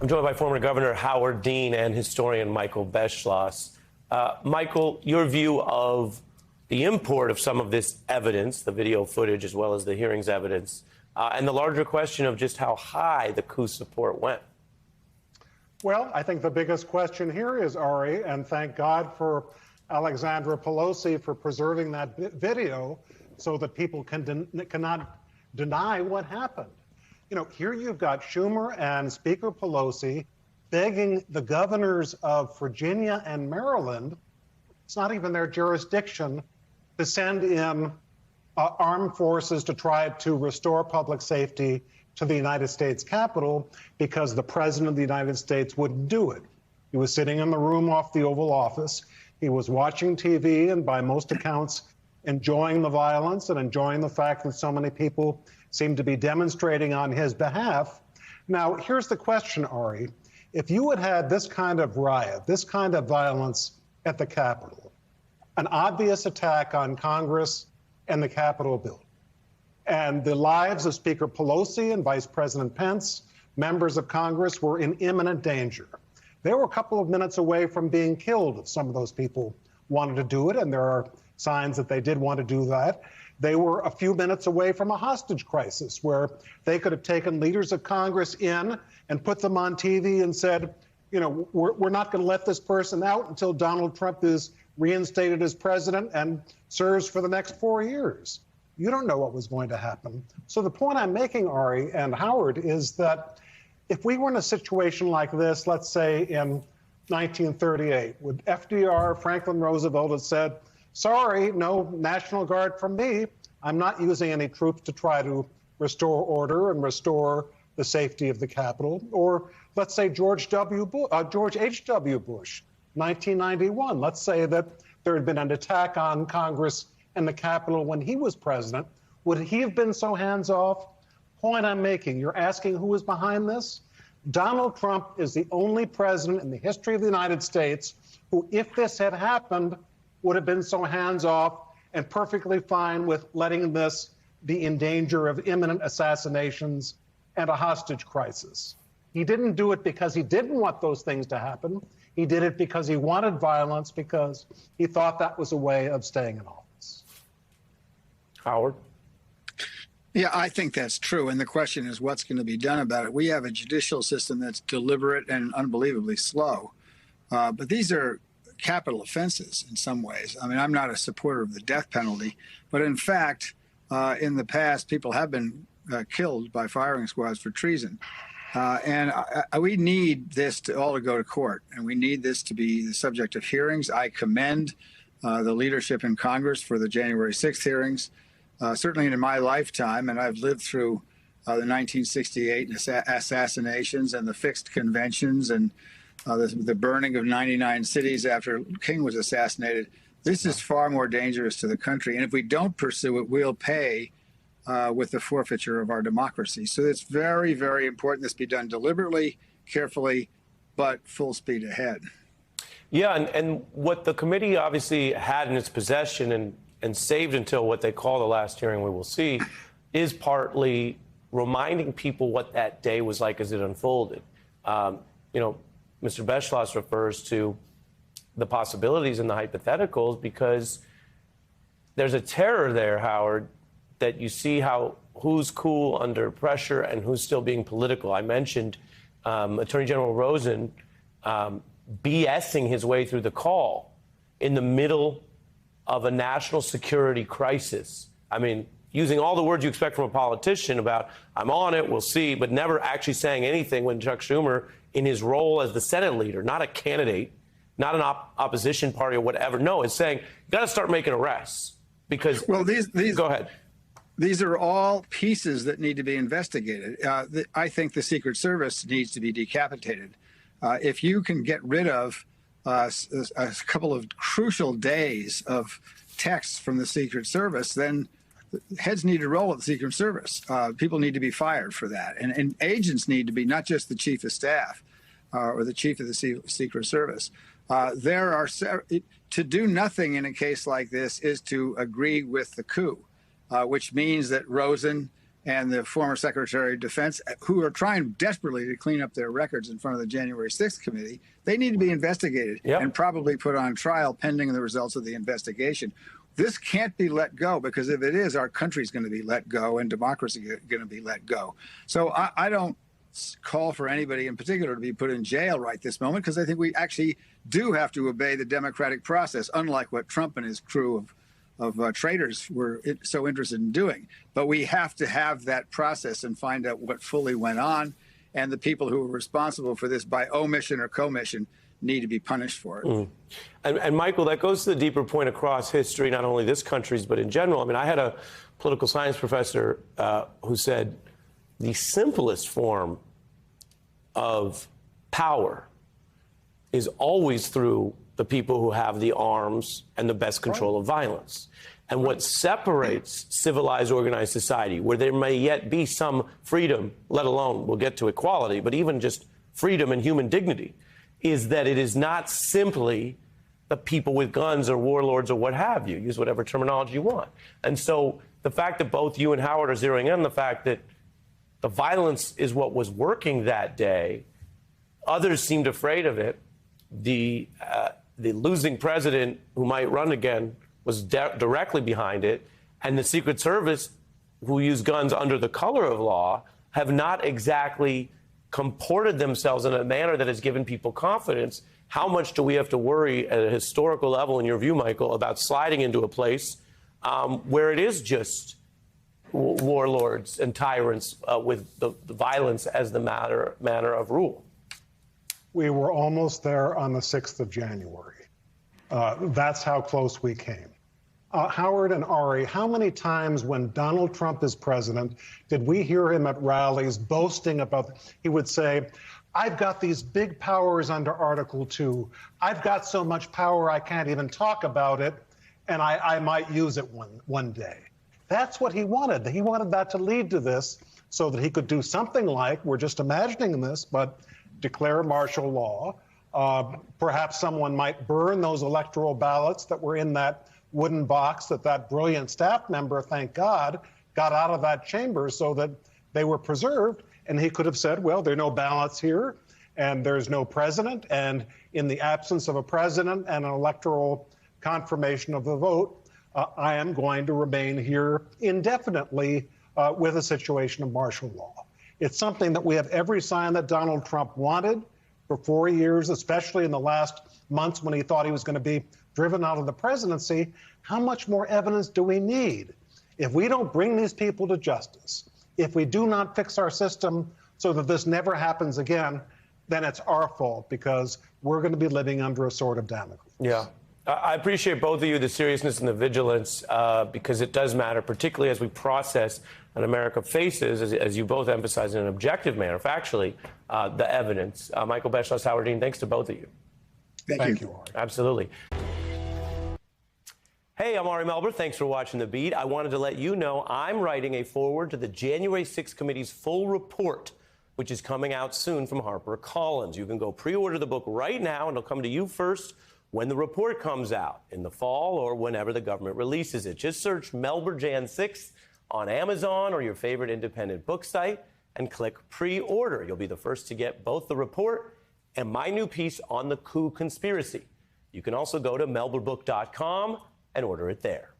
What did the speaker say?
I'm joined by former Governor Howard Dean and historian Michael Beschloss. Michael, your view of the import of some of this evidence, the video footage as well as the hearings evidence, and the larger question of just how high the coup support went. Well, I think the biggest question here is, Ari, and thank God for Alexandra Pelosi for preserving that video so that people cannot deny what happened. You know, here you've got Schumer and Speaker Pelosi begging the governors of Virginia and Maryland, it's not even their jurisdiction, to send in armed forces to try to restore public safety to the United States Capitol because the President of the United States wouldn't do it. He was sitting in the room off the Oval Office. He was watching TV and by most accounts enjoying the violence and enjoying the fact that so many people seem to be demonstrating on his behalf. Now, here's the question, Ari. If you had had this kind of riot, this kind of violence at the Capitol, an obvious attack on Congress and the Capitol building, and the lives of Speaker Pelosi and Vice President Pence, members of Congress, were in imminent danger. They were a couple of minutes away from being killed if some of those people wanted to do it, and there are signs that they did want to do that. They were a few minutes away from a hostage crisis where they could have taken leaders of Congress in and put them on TV and said, you know, we're not going to let this person out until Donald Trump is reinstated as president and serves for the next 4 years. You don't know what was going to happen. So the point I'm making, Ari and Howard, is that if we were in a situation like this, let's say in 1938, would FDR, Franklin Roosevelt, have said, sorry, no National Guard from me. I'm not using any troops to try to restore order and restore the safety of the Capitol. Or let's say George H.W. Bush, 1991. Let's say that there had been an attack on Congress and the Capitol when he was president. Would he have been so hands-off? Point I'm making, you're asking who is behind this? Donald Trump is the only president in the history of the United States who, if this had happened, would have been so hands-off and perfectly fine with letting this be in danger of imminent assassinations and a hostage crisis. He didn't do it because he didn't want those things to happen. He did it because he wanted violence, because he thought that was a way of staying in office. Howard? Yeah, I think that's true. And the question is, what's going to be done about it? We have a judicial system that's deliberate and unbelievably slow. But these are capital offenses in some ways. I mean, I'm not a supporter of the death penalty, but in fact, in the past, people have been killed by firing squads for treason. We need this to all to go to court, and we need this to be the subject of hearings. I commend the leadership in Congress for the January 6th hearings. Certainly in my lifetime, and I've lived through the 1968 assassinations and the fixed conventions and the burning of 99 cities after King was assassinated. This is far more dangerous to the country. And if we don't pursue it, we'll pay with the forfeiture of our democracy. So it's very, very important this be done deliberately, carefully, but full speed ahead. Yeah, and what the committee obviously had in its possession and saved until what they call the last hearing we will see is partly reminding people what that day was like as it unfolded. You know, Mr. Beschloss refers to the possibilities and the hypotheticals because there's a terror there, Howard, that you see who's cool under pressure and who's still being political. I mentioned Attorney General Rosen BSing his way through the call in the middle of a national security crisis. I mean, using all the words you expect from a politician about, I'm on it, we'll see, but never actually saying anything when Chuck Schumer, in his role as the Senate leader, not a candidate, not an opposition party or whatever, no, is saying, you got to start making arrests because, well, these go ahead. These are all pieces that need to be investigated. I think the Secret Service needs to be decapitated. If you can get rid of a couple of crucial days of texts from the Secret Service, then heads need to roll at the Secret Service. People need to be fired for that. And agents need to be, not just the chief of staff or the chief of the Secret Service. To do nothing in a case like this is to agree with the coup, which means that Rosen and the former Secretary of Defense, who are trying desperately to clean up their records in front of the January 6th committee, they need to be investigated and probably put on trial pending the results of the investigation. This can't be let go, because if it is, our country's going to be let go and democracy is going to be let go. So I don't call for anybody in particular to be put in jail right this moment, because I think we actually do have to obey the democratic process, unlike what Trump and his crew of traitors were so interested in doing. But we have to have that process and find out what fully went on, and the people who were responsible for this by omission or commission need to be punished for it. And Michael, that goes to the deeper point across history, not only this country's, but in general. I mean, I had a political science professor who said the simplest form of power is always through the people who have the arms and the best control of violence. And what separates civilized organized society, where there may yet be some freedom, let alone we'll get to equality, but even just freedom and human dignity, is that it is not simply the people with guns or warlords or what have you. Use whatever terminology you want. And so the fact that both you and Howard are zeroing in on the fact that the violence is what was working that day, others seemed afraid of it. The losing president who might run again was directly behind it. And the Secret Service, who use guns under the color of law, have not exactly comported themselves in a manner that has given people confidence. How much do we have to worry at a historical level, in your view, Michael, about sliding into a place where it is just warlords and tyrants with the violence as the manner of rule? We were almost there on the 6th of January. That's how close we came. Howard and Ari, how many times when Donald Trump is president did we hear him at rallies boasting about, he would say, I've got these big powers under Article 2. I've got so much power I can't even talk about it, and I might use it one day. That's what he wanted. He wanted that to lead to this so that he could do something like, we're just imagining this, but declare martial law. Perhaps someone might burn those electoral ballots that were in that wooden box that brilliant staff member, thank God, got out of that chamber so that they were preserved. And he could have said, well, there are no ballots here and there's no president. And in the absence of a president and an electoral confirmation of the vote, I am going to remain here indefinitely with a situation of martial law. It's something that we have every sign that Donald Trump wanted for 4 years, especially in the last months when he thought he was going to be driven out of the presidency. How much more evidence do we need? If we don't bring these people to justice, if we do not fix our system so that this never happens again, then it's our fault, because we're going to be living under a sword of Damocles. Yeah. I appreciate both of you, the seriousness and the vigilance, because it does matter, particularly as we process and America faces, as you both emphasize in an objective manner, factually, the evidence. Michael Beschloss, Howard Dean, thanks to both of you. Thank you. Ari. Absolutely. Hey, I'm Ari Melber. Thanks for watching The Beat. I wanted to let you know I'm writing a foreword to the January 6th committee's full report, which is coming out soon from HarperCollins. You can go pre-order the book right now, and it'll come to you first when the report comes out in the fall or whenever the government releases it. Just search Melber Jan 6th on Amazon or your favorite independent book site and click pre-order. You'll be the first to get both the report and my new piece on the coup conspiracy. You can also go to melberbook.com and order it there.